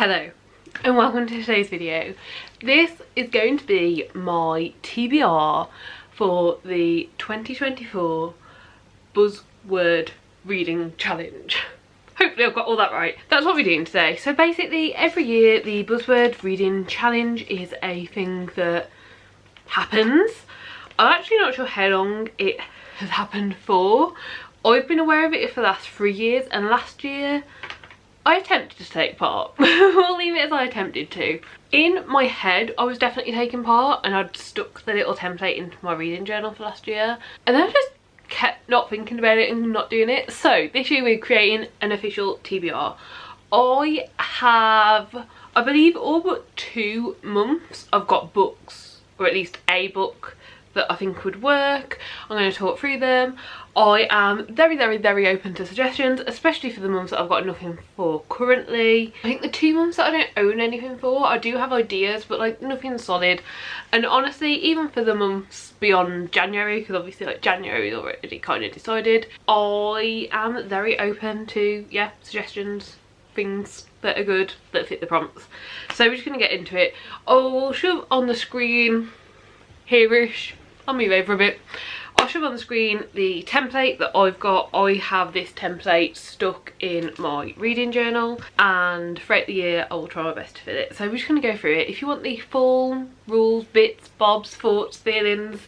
Hello and welcome to today's video. This is going to be my TBR for the 2024 Buzzword reading challenge. Hopefully I've got all that right. That's what we're doing today. So basically every year the Buzzword reading challenge is a thing that happens. I'm actually not sure how long it has happened for. I've been aware of it for the last 3 years, and last year I attempted to take part. We'll leave it as I attempted to. In my head I was definitely taking part, and I'd stuck the little template into my reading journal for last year, and then I just kept not thinking about it and not doing it. So this year we're creating an official TBR. I have, I believe, all but 2 months I've got books, or at least a book that I think would work. I'm going to talk through them. I am very open to suggestions, especially for the months that I've got nothing for currently. I think the 2 months that I don't own anything for, I do have ideas, but like nothing solid. And honestly, even for the months beyond January, because obviously like January is already kind of decided, I am very open to, yeah, suggestions, things that are good, that fit the prompts. So we're just going to get into it. I'll shove on the screen here-ish, I'll move over a bit. I'll shove on the screen the template that I've got. I have this template stuck in my reading journal, and throughout the year I will try my best to fit it. So we're just going to go through it. If you want the full rules, bits, bobs, thoughts, feelings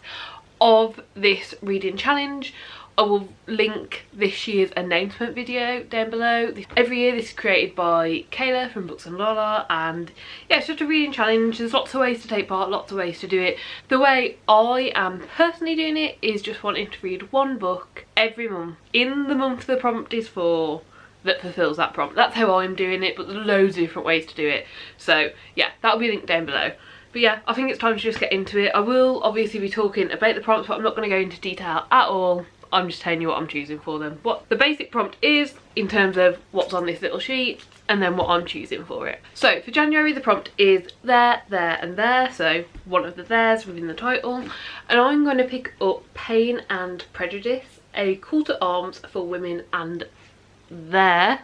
of this reading challenge, I will link this year's announcement video down below. Every year this is created by Kayla from Books and Lala, and yeah, it's just a reading challenge. There's lots of ways to take part, lots of ways to do it. The way I am personally doing it is just wanting to read one book every month in the month the prompt is for, that fulfills that prompt. That's how I'm doing it, but there's loads of different ways to do it. So yeah, that'll be linked down below. But yeah, I think it's time to just get into it. I will obviously be talking about the prompts, but I'm not going to go into detail at all. I'm just telling you what I'm choosing for them. What the basic prompt is in terms of what's on this little sheet, and then what I'm choosing for it. So for January the prompt is there, there and there. So one of the there's within the title. And I'm going to pick up Pain and Prejudice, a call to arms for women and their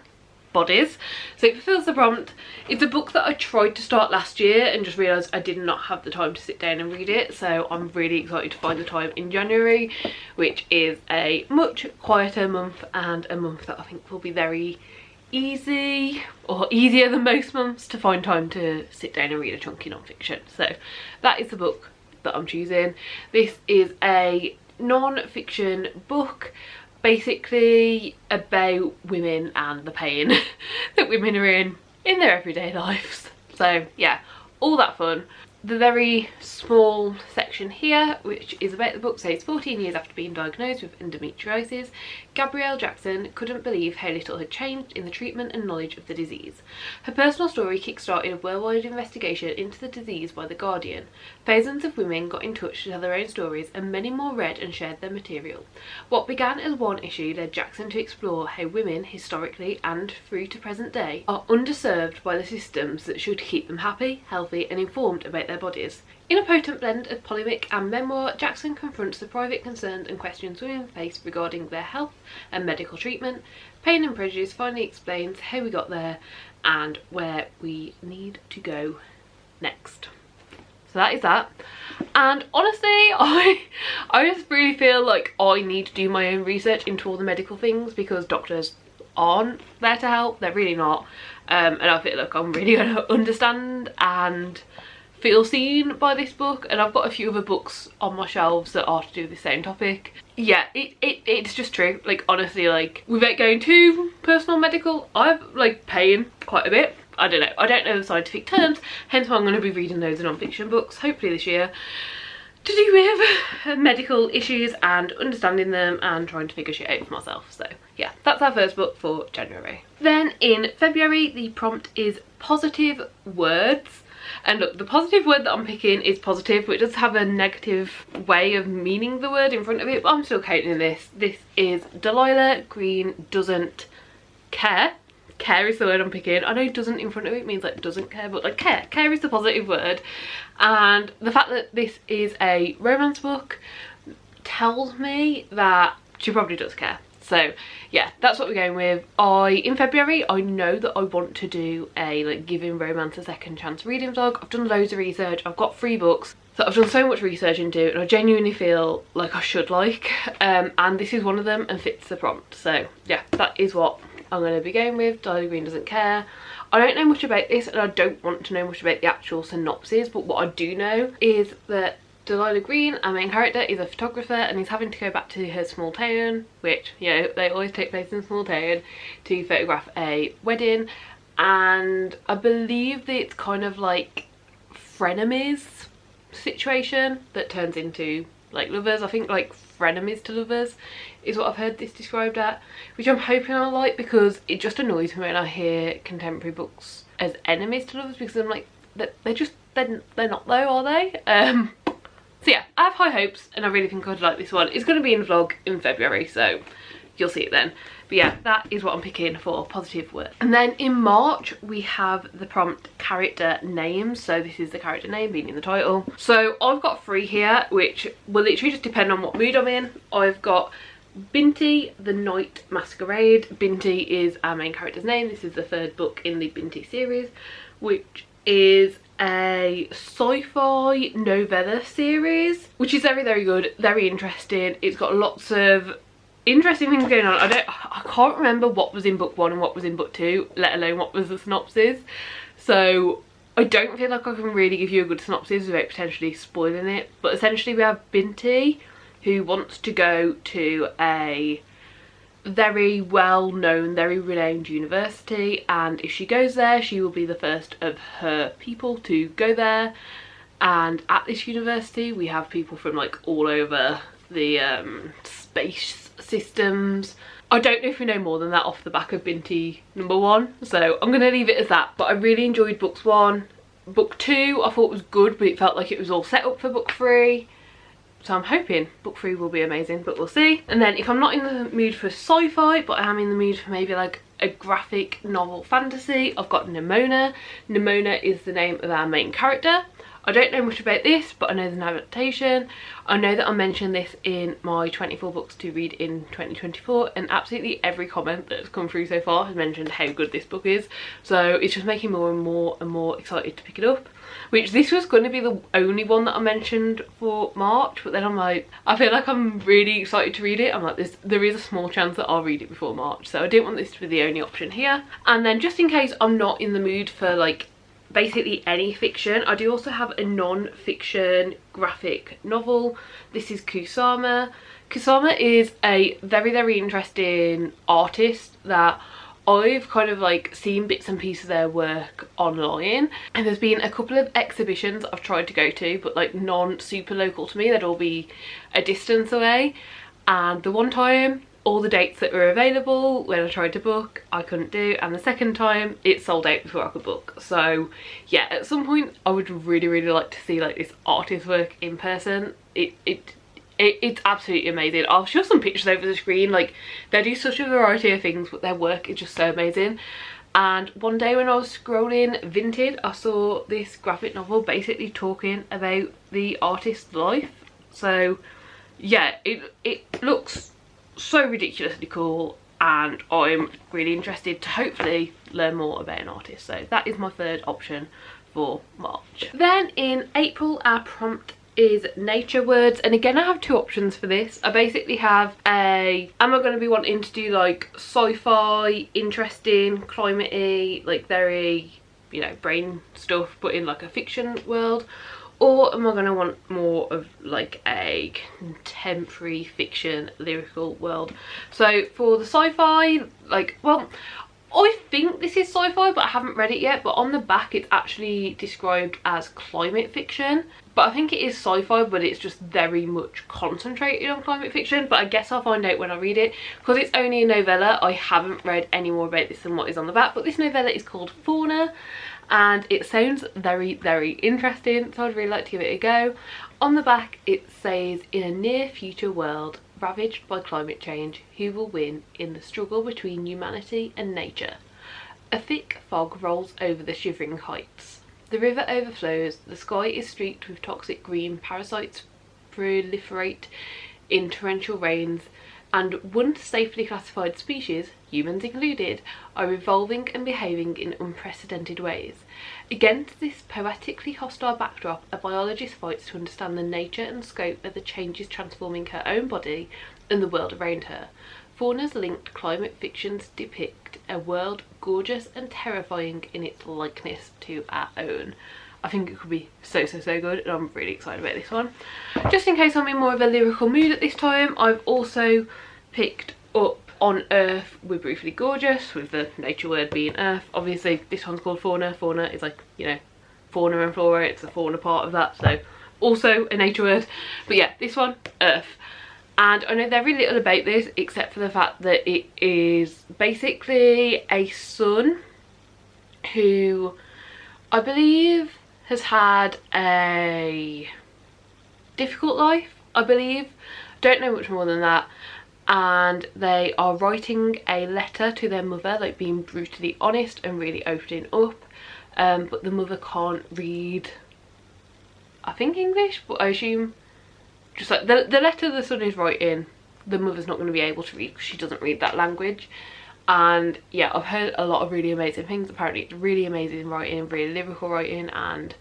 bodies. So it fulfills the prompt. It's a book that I tried to start last year and just realised I did not have the time to sit down and read it, so I'm really excited to find the time in January, which is a much quieter month and a month that I think will be very easy, or easier than most months, to find time to sit down and read a chunky non-fiction. So that is the book that I'm choosing. This is a non-fiction book, basically about women and the pain that women are in their everyday lives. So yeah, all that fun. The very small section here, which is about the book, says 14 years after being diagnosed with endometriosis, Gabrielle Jackson couldn't believe how little had changed in the treatment and knowledge of the disease. Her personal story kick-started a worldwide investigation into the disease by The Guardian. Thousands of women got in touch to tell their own stories, and many more read and shared their material. What began as one issue led Jackson to explore how women, historically and through to present day, are underserved by the systems that should keep them happy, healthy and informed about their bodies. In a potent blend of polemic and memoir, Jackson confronts the private concerns and questions women face regarding their health and medical treatment. Pain and Prejudice finally explains how we got there and where we need to go next. So that is that. And honestly, I just really feel like I need to do my own research into all the medical things, because doctors aren't there to help. They're really not. And I feel like I'm really going to understand and feel seen by this book, and I've got a few other books on my shelves that are to do with the same topic. Yeah, it's just true. Like honestly, like without going too personal medical, I've like pain quite a bit. I don't know the scientific terms, hence why I'm going to be reading loads of non-fiction books hopefully this year to do with medical issues and understanding them and trying to figure shit out for myself. So yeah, that's our first book for January. Then in February the prompt is positive words. And look, the positive word that I'm picking is positive, but it does have a negative way of meaning the word in front of it, but I'm still counting this. This is Delilah Green Doesn't Care. Care is the word I'm picking. I know doesn't in front of it means like doesn't care, but like care. Care is the positive word. And the fact that this is a romance book tells me that she probably does care. So yeah, that's what we're going with. In February, I know that I want to do a like giving romance a second chance reading vlog. I've done loads of research, I've got 3 books that I've done so much research into, and I genuinely feel like I should like, and this is one of them and fits the prompt. So yeah, that is what I'm going to be going with. Dahlia Green Doesn't Care. I don't know much about this, and I don't want to know much about the actual synopsis, but what I do know is that Delilah Green, our main character, is a photographer and he's having to go back to her small town, which, you know, they always take place in a small town, to photograph a wedding. And I believe that it's kind of like frenemies situation that turns into like lovers. I think like frenemies to lovers is what I've heard this described at, which I'm hoping I'll like, because it just annoys me when I hear contemporary books as enemies to lovers, because I'm like, they're not though, are they? So yeah, I have high hopes and I really think I'd like this one. It's going to be in the vlog in February, so you'll see it then. But yeah, that is what I'm picking for positive words. And then in March, we have the prompt character names. So this is the character name being in the title. So I've got 3 here, which will literally just depend on what mood I'm in. I've got Binti, the Night Masquerade. Binti is our main character's name. This is the 3rd book in the Binti series, which is a sci-fi novella series, which is very, very good, very interesting. It's got lots of interesting things going on. I can't remember what was in book 1 and what was in book 2, let alone what was the synopsis, so I don't feel like I can really give you a good synopsis without potentially spoiling it. But essentially we have Binti, who wants to go to a very well known, very renowned university, and if she goes there she will be the first of her people to go there. And at this university we have people from like all over the space systems. I don't know if we know more than that off the back of Binti number 1, so I'm gonna leave it as that. But I really enjoyed books 1. Book 2 I thought was good, but it felt like it was all set up for book 3. So I'm hoping book 3 will be amazing, but we'll see. And then if I'm not in the mood for sci-fi, but I am in the mood for maybe like a graphic novel fantasy, I've got Nimona. Nimona is the name of our main character. I don't know much about this, but I know there's an adaptation. I know that I mentioned this in my 24 books to read in 2024, and absolutely every comment that's come through so far has mentioned how good this book is. So it's just making more and more excited to pick it up. Which this was going to be the only one that I mentioned for March, but then I'm like, I feel like I'm really excited to read it. I'm like, there is a small chance that I'll read it before March, so I didn't want this to be the only option here. And then just in case I'm not in the mood for like basically any fiction, I do also have a non-fiction graphic novel. This is Kusama. Kusama is a very, very interesting artist that I've kind of like seen bits and pieces of their work online, and there's been a couple of exhibitions I've tried to go to, but like non-super local to me, they'd all be a distance away. And the one time, all the dates that were available when I tried to book, I couldn't do, and the second time it sold out before I could book. So yeah, at some point I would really, really like to see like this artist work in person. It's absolutely amazing. I'll show some pictures over the screen. Like, they do such a variety of things, but their work is just so amazing. And one day when I was scrolling Vinted, I saw this graphic novel basically talking about the artist's life. So yeah, it looks so ridiculously cool, and I'm really interested to hopefully learn more about an artist. So that is my 3rd option for March. Then in April, our prompt is nature words, and again I have 2 options for this. I basically have am I going to be wanting to do like sci-fi, interesting, climate-y, like very, you know, brain stuff, but in like a fiction world, or am I going to want more of like a contemporary fiction lyrical world? So for the sci-fi, like, well, I think this is sci-fi, but I haven't read it yet, but on the back it's actually described as climate fiction. But I think it is sci-fi, but it's just very much concentrated on climate fiction. But I guess I'll find out when I read it. Because it's only a novella, I haven't read any more about this than what is on the back. But this novella is called Fauna, and it sounds very, very interesting, so I'd really like to give it a go. On the back it says, in a near future world ravaged by climate change, who will win in the struggle between humanity and nature? A thick fog rolls over the shivering heights. The river overflows, the sky is streaked with toxic green, parasites proliferate in torrential rains, and once safely classified species, humans included, are evolving and behaving in unprecedented ways. Against this poetically hostile backdrop, a biologist fights to understand the nature and scope of the changes transforming her own body and the world around her. Fauna's linked climate fictions depict a world gorgeous and terrifying in its likeness to our own. I think it could be so good, and I'm really excited about this one. Just in case I'm in more of a lyrical mood at this time, I've also picked up On Earth We're Briefly Gorgeous, with the nature word being earth. Obviously this one's called Fauna. Fauna is like, you know, fauna and flora, it's the fauna part of that, so also a nature word. But yeah, this one, earth. And I know very little about this except for the fact that it is basically a son who I believe has had a difficult life, I believe. Don't know much more than that. And they are writing a letter to their mother, like being brutally honest and really opening up. But the mother can't read, I think, English, but I assume just like the letter the son is writing, the mother's not going to be able to read because she doesn't read that language. And yeah, I've heard a lot of really amazing things. Apparently it's really amazing writing, really lyrical writing, and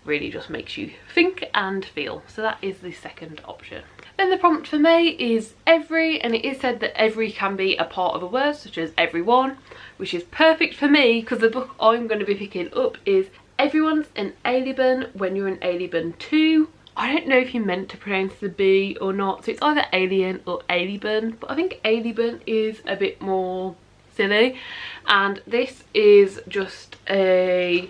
really just makes you think and feel. So that is the second option. Then the prompt for me is every, and it is said that every can be a part of a word, such as everyone, which is perfect for me because the book I'm going to be picking up is Everyone's an Alien When You're an Alien Too. I don't know if you meant to pronounce the B or not, so it's either alien or alien, but I think alien is a bit more silly. And this is just a,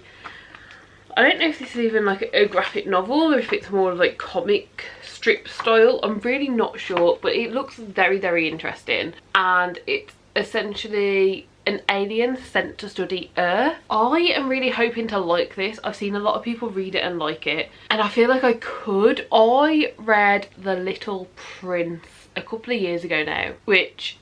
I don't know if this is even like a graphic novel or if it's more of like comic strip style. I'm really not sure, but it looks very interesting, and it's essentially an alien sent to study Earth. I am really hoping to like this. I've seen a lot of people read it and like it, and I feel like I could. I read The Little Prince a couple of years ago now, which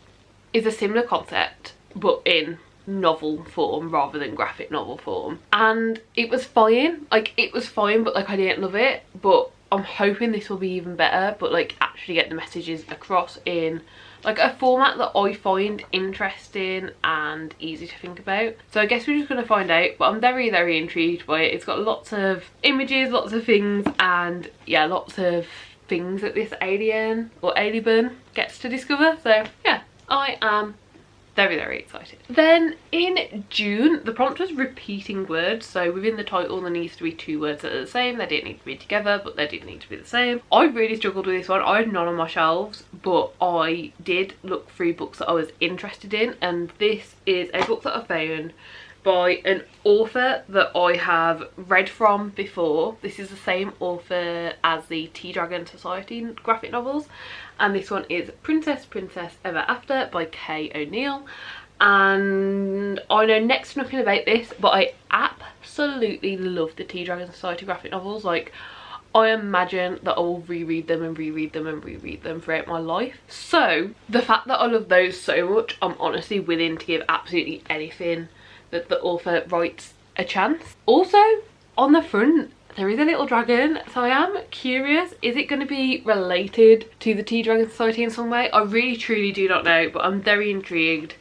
is a similar concept but in novel form rather than graphic novel form, and it was fine. Like, it was fine, but like I didn't love it. But I'm hoping this will be even better, but like actually get the messages across in like a format that I find interesting and easy to think about. So I guess we're just going to find out, but I'm very intrigued by it. It's got lots of images, lots of things, and yeah, lots of things that this alien or alien gets to discover. So yeah, I am very excited. Then in June, the prompt was repeating words. So within the title there needs to be two words that are the same. They didn't need to be together, but they did need to be the same. I really struggled with this one. I had none on my shelves, but I did look through books that I was interested in, and this is a book that I found by an author that I have read from before. This is the same author as the Tea Dragon Society graphic novels, and this one is Princess Ever After by Kay O'Neill. And I know next to nothing about this, but I absolutely love the Tea Dragon Society graphic novels. Like, I imagine that I will reread them and reread them and reread them throughout my life. So the fact that I love those so much, I'm honestly willing to give absolutely anything that the author writes a chance. Also, on the front there is a little dragon, so I am curious, is it going to be related to the Tea Dragon Society in some way? I really truly do not know, but I'm very intrigued,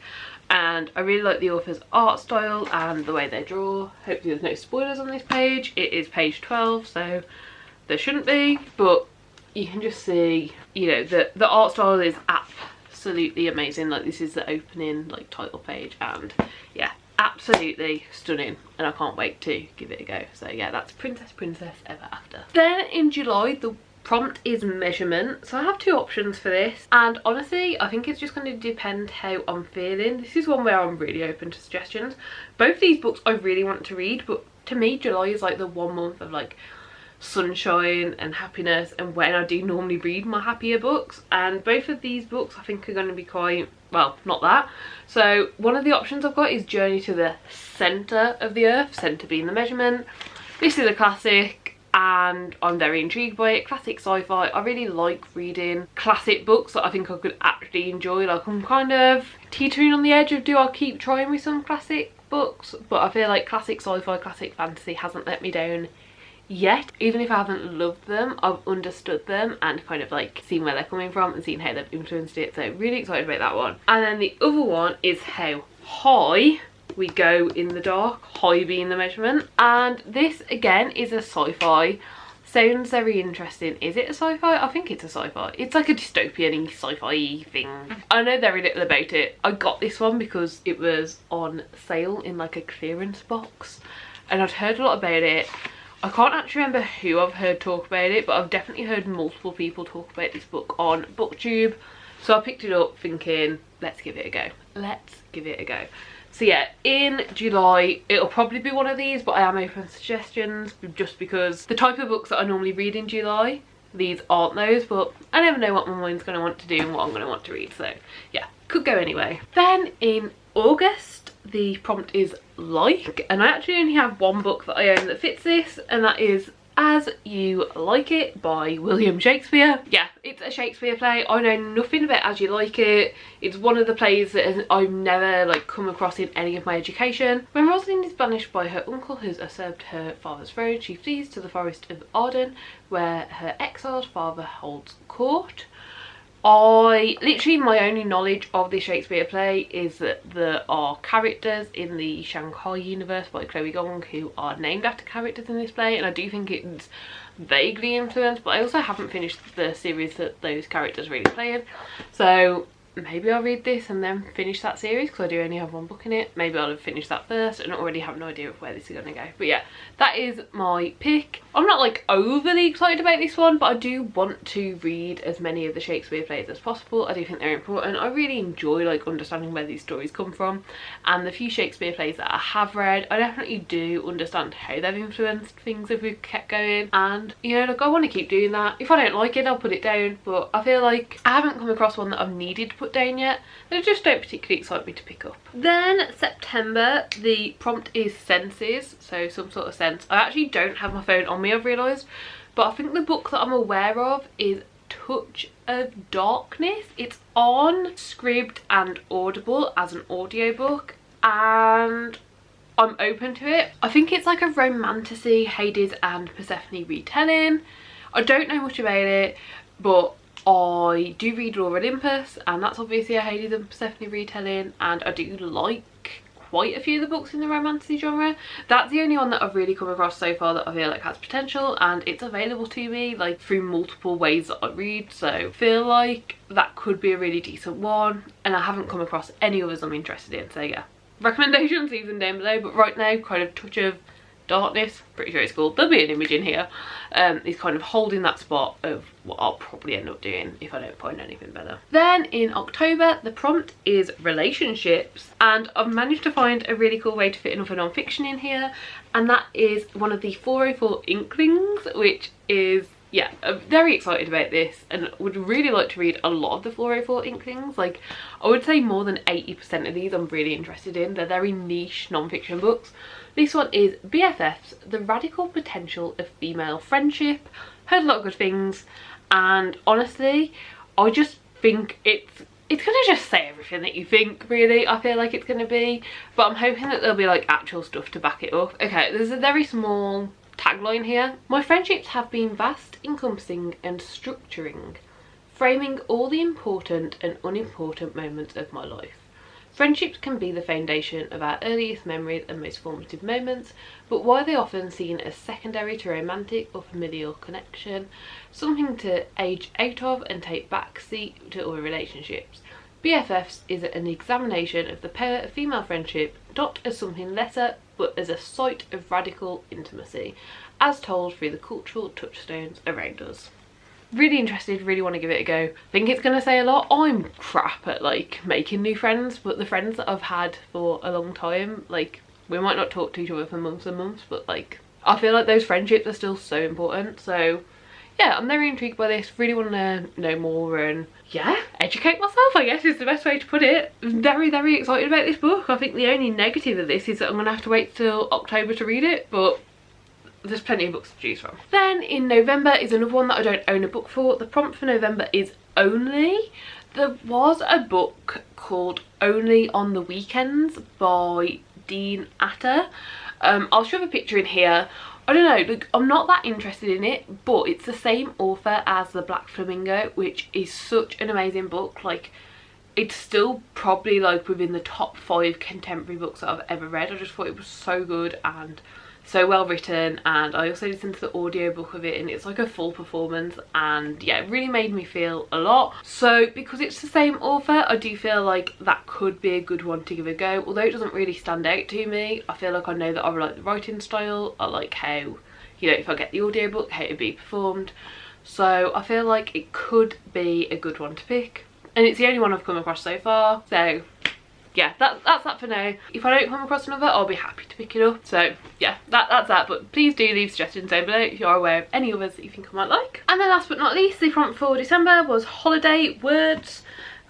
and I really like the author's art style and the way they draw. Hopefully there's no spoilers on this page. It is page 12, so there shouldn't be, but you can just see, you know, the art style is absolutely amazing. Like, this is the opening like title page, and yeah, absolutely stunning, and I can't wait to give it a go. So yeah, that's Princess Ever After. Then in July, the prompt is measurement. So I have two options for this, and honestly I think it's just going to depend how I'm feeling. This is one where I'm really open to suggestions. Both these books I really want to read, but to me July is like the 1 month of like sunshine and happiness, and when I do normally read my happier books, and both of these books I think are going to be quite, well, not that. So one of the options I've got is Journey to the Centre of the Earth, centre being the measurement. This is a classic and I'm very intrigued by it. Classic sci-fi. I really like reading classic books that I think I could actually enjoy. Like, I'm kind of teetering on the edge of, do I keep trying with some classic books? But I feel like classic sci-fi, classic fantasy hasn't let me down yet. Even if I haven't loved them, I've understood them and kind of like seen where they're coming from and seen how they've influenced it. So really excited about that one. And then the other one is How High We Go in the Dark, high being the measurement. And this again is a sci-fi. Sounds very interesting. Is it a sci-fi? I think it's a sci-fi. It's like a dystopian sci-fi thing. I know very little about it. I got this one because it was on sale in like a clearance box and I'd heard a lot about it. I can't actually remember who I've heard talk about it, but I've definitely heard multiple people talk about this book on booktube. So I picked it up thinking, let's give it a go. Let's give it a go. So yeah, in July, it'll probably be one of these, but I am open to suggestions just because the type of books that I normally read in July, these aren't those, but I never know what my mind's going to want to do and what I'm going to want to read. So yeah, could go anyway. Then in August, the prompt is like, and I actually only have one book that I own that fits this, and that is As You Like It by William Shakespeare. Yeah, it's a Shakespeare play. I know nothing about As You Like It. It's one of the plays that I've never like come across in any of my education. When Rosalind is banished by her uncle who's usurped her father's throne, she flees to the forest of Arden where her exiled father holds court. Literally my only knowledge of the Shakespeare play is that there are characters in the Shanghai universe by Chloe Gong who are named after characters in this play, and I do think it's vaguely influenced, but I also haven't finished the series that those characters really play in. So maybe I'll read this and then finish that series because I do only have one book in it. Maybe I'll have finished that first and already have no idea of where this is going to go. But yeah, that is my pick. I'm not like overly excited about this one, but I do want to read as many of the Shakespeare plays as possible. I do think they're important. I really enjoy like understanding where these stories come from, and the few Shakespeare plays that I have read, I definitely do understand how they've influenced things if we've kept going. And you know, like I want to keep doing that. If I don't like it, I'll put it down, but I feel like I haven't come across one that I've needed to put down yet. They just don't particularly excite me to pick up. Then September, the prompt is senses, so some sort of sense. I actually don't have my phone on me, I've realised, but I think the book that I'm aware of is Touch of Darkness. It's on Scribd and Audible as an audiobook, and I'm open to it. I think it's like a romantasy Hades and Persephone retelling. I don't know much about it, but I do read Lore Olympus, and that's obviously a Hades and Persephone retelling, and I do like quite a few of the books in the romantasy genre. That's the only one that I've really come across so far that I feel like has potential, and it's available to me like through multiple ways that I read, so I feel like that could be a really decent one, and I haven't come across any others I'm interested in. So yeah, recommendations leave them down below, but right now kind of Touch of Darkness, pretty sure it's called, there'll be an image in here, is kind of holding that spot of what I'll probably end up doing if I don't find anything better. Then in October, the prompt is relationships, and I've managed to find a really cool way to fit another non-fiction in here, and that is one of the 404 Inklings, which is, yeah, I'm very excited about this and would really like to read a lot of the 404 Inklings. Like, I would say more than 80% of these I'm really interested in. They're very niche non-fiction books. This one is BFFs, The Radical Potential of Female Friendship. Heard a lot of good things, and honestly, I just think it's gonna just say everything that you think, really. I feel like it's gonna be, but I'm hoping that there'll be like actual stuff to back it up. Okay, there's a very small tagline here. My friendships have been vast, encompassing and structuring, framing all the important and unimportant moments of my life. Friendships can be the foundation of our earliest memories and most formative moments, but while they are often seen as secondary to romantic or familial connection, something to age out of and take back seat to other relationships, BFFs is an examination of the power of female friendship, not as something lesser, but as a site of radical intimacy, as told through the cultural touchstones around us. Really interested, really want to give it a go. Think it's going to say a lot. I'm crap at like making new friends, but the friends that I've had for a long time, like, we might not talk to each other for months and months, but like, I feel like those friendships are still so important. So yeah, I'm very intrigued by this, really want to know more and yeah, educate myself, I guess is the best way to put it. I'm very, very excited about this book. I think the only negative of this is that I'm going to have to wait till October to read it, but there's plenty of books to choose from. Then in November is another one that I don't own a book for. The prompt for November is Only. There was a book called Only on the Weekends by Dean Atter. I'll shove a picture in here. I don't know, like I'm not that interested in it, but it's the same author as The Black Flamingo, which is such an amazing book. Like it's still probably like within the top 5 contemporary books that I've ever read. I just thought it was so good and so well written, and I also listened to the audiobook of it and it's like a full performance, and yeah, it really made me feel a lot. So because it's the same author, I do feel like that could be a good one to give a go. Although it doesn't really stand out to me, I feel like I know that I like the writing style, I like how, you know, if I get the audiobook, how it'd be performed. So I feel like it could be a good one to pick, and it's the only one I've come across so far. So yeah, that's that for now. If I don't come across another, I'll be happy to pick it up. So yeah, that's that. But please do leave suggestions down below if you are aware of any others that you think I might like. And then last but not least, the prompt for December was holiday words.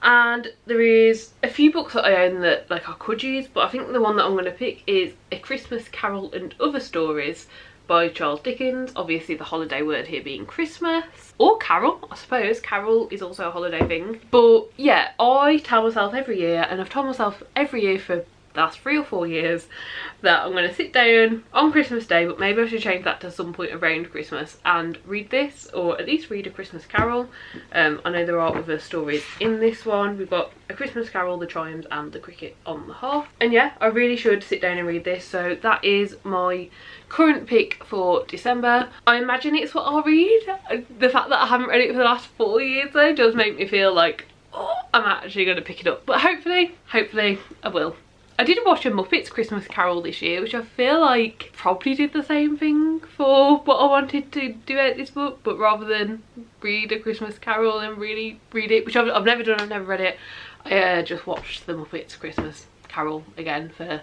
And there is a few books that I own that like I could use, but I think the one that I'm going to pick is A Christmas Carol and Other Stories by Charles Dickens. Obviously the holiday word here being Christmas, or carol, I suppose. Carol is also a holiday thing. But yeah, I tell myself every year, and I've told myself every year for the last 3 or 4 years, that I'm going to sit down on Christmas Day, but maybe I should change that to some point around Christmas, and read this, or at least read A Christmas Carol. I know there are other stories in this one. We've got A Christmas Carol, The Chimes and The Cricket on the Hearth. And yeah, I really should sit down and read this. So that is my current pick for December. I imagine it's what I'll read. The fact that I haven't read it for the last 4 years though does make me feel like, oh, I'm actually going to pick it up. But hopefully I will. I did watch a Muppets Christmas Carol this year, which I feel like probably did the same thing for what I wanted to do out this book, but rather than read A Christmas Carol and really read it, which I've never done, I've never read it, I just watched the Muppets Christmas Carol again for,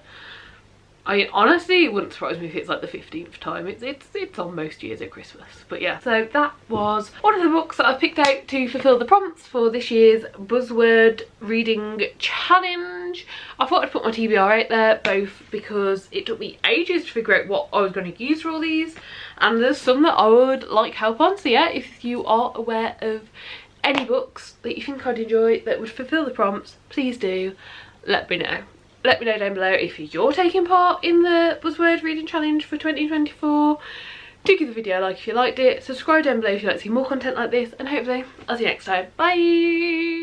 I mean, honestly, it wouldn't surprise me if it's like the 15th time. It's on most years at Christmas. But yeah, so that was one of the books that I picked out to fulfill the prompts for this year's Buzzword reading challenge. I thought I'd put my TBR out there, both because it took me ages to figure out what I was going to use for all these, and there's some that I would like help on. So yeah, if you are aware of any books that you think I'd enjoy that would fulfill the prompts, please do let me know. Let me know down below if you're taking part in the Buzzword reading challenge for 2024. Do give the video a like if you liked it. Subscribe down below if you'd like to see more content like this, and hopefully I'll see you next time. Bye!